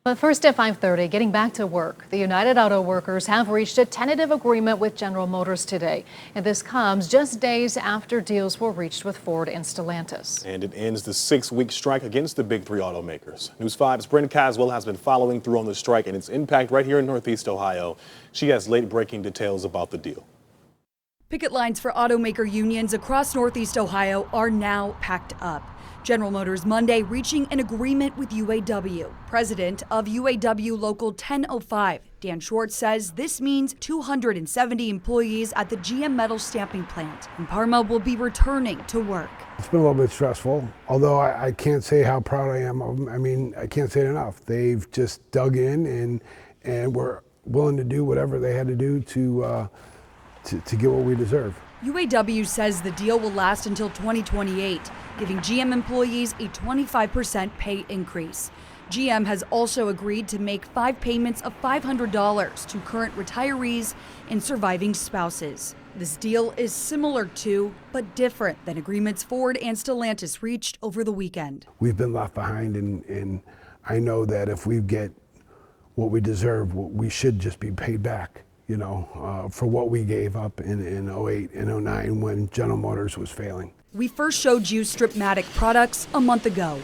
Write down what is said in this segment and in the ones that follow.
But first at 5:30, getting back to work, the United Auto Workers have reached a tentative agreement with General Motors today. And this comes just days after deals were reached with Ford and Stellantis. And it ends the 6-week strike against the big three automakers. News 5's Bryn Caswell has been following through on the strike and its impact right here in Northeast Ohio. She has late-breaking details about the deal. Picket lines for automaker unions across Northeast Ohio are now packed up. General Motors Monday reaching an agreement with UAW. President of UAW Local 1005, Dan Schwartz, says this means 270 employees at the GM metal stamping plant in Parma will be returning to work. It's been a little bit stressful, although I can't say how proud I am of them. I mean, I can't say it enough. They've just dug in and were willing to do whatever they had to do to get what we deserve. UAW says the deal will last until 2028, giving GM employees a 25% pay increase. GM has also agreed to make 5 payments of $500 to current retirees and surviving spouses. This deal is similar to, but different than agreements Ford and Stellantis reached over the weekend. We've been left behind, and I know that if we get what we deserve, we should just be paid back. You know, for what we gave up in 08 and 09 when General Motors was failing. We first showed you Stripmatic products a month ago.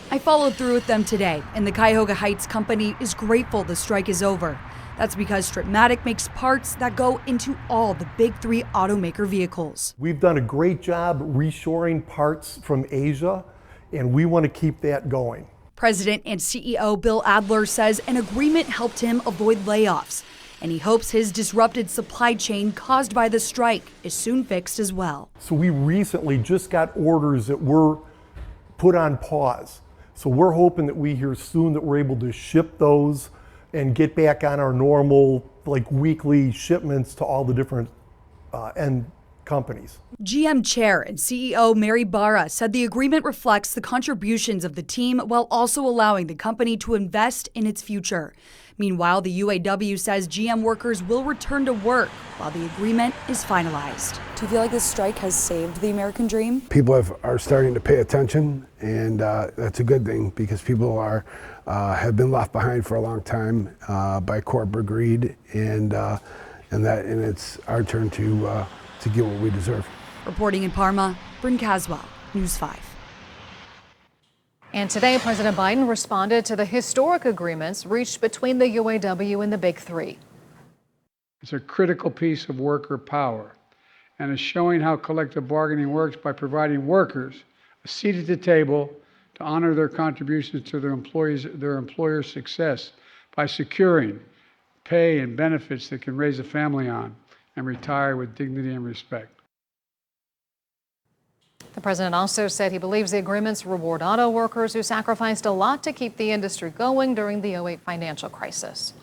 I followed through with them today, and the Cuyahoga Heights company is grateful the strike is over. That's because Stripmatic makes parts that go into all the big three automaker vehicles. We've done a great job reshoring parts from Asia, and we want to keep that going. President and CEO Bill Adler says an agreement helped him avoid layoffs, and he hopes his disrupted supply chain caused by the strike is soon fixed as well. So we recently just got orders that were put on pause. So we're hoping that we hear soon that we're able to ship those and get back on our normal, weekly shipments to all the different end companies. GM Chair and CEO Mary Barra said the agreement reflects the contributions of the team while also allowing the company to invest in its future. Meanwhile, the UAW says GM workers will return to work while the agreement is finalized. Do you feel like this strike has saved the American dream? People are starting to pay attention, and that's a good thing because people have been left behind for a long time by corporate greed, and it's our turn to get what we deserve. Reporting in Parma, Bryn Caswell, News 5. And today, President Biden responded to the historic agreements reached between the UAW and the Big Three. It's a critical piece of worker power and is showing how collective bargaining works by providing workers a seat at the table to honor their contributions to their employer's success by securing pay and benefits that can raise a family on and retire with dignity and respect. The president also said he believes the agreements reward auto workers who sacrificed a lot to keep the industry going during the 08 financial crisis.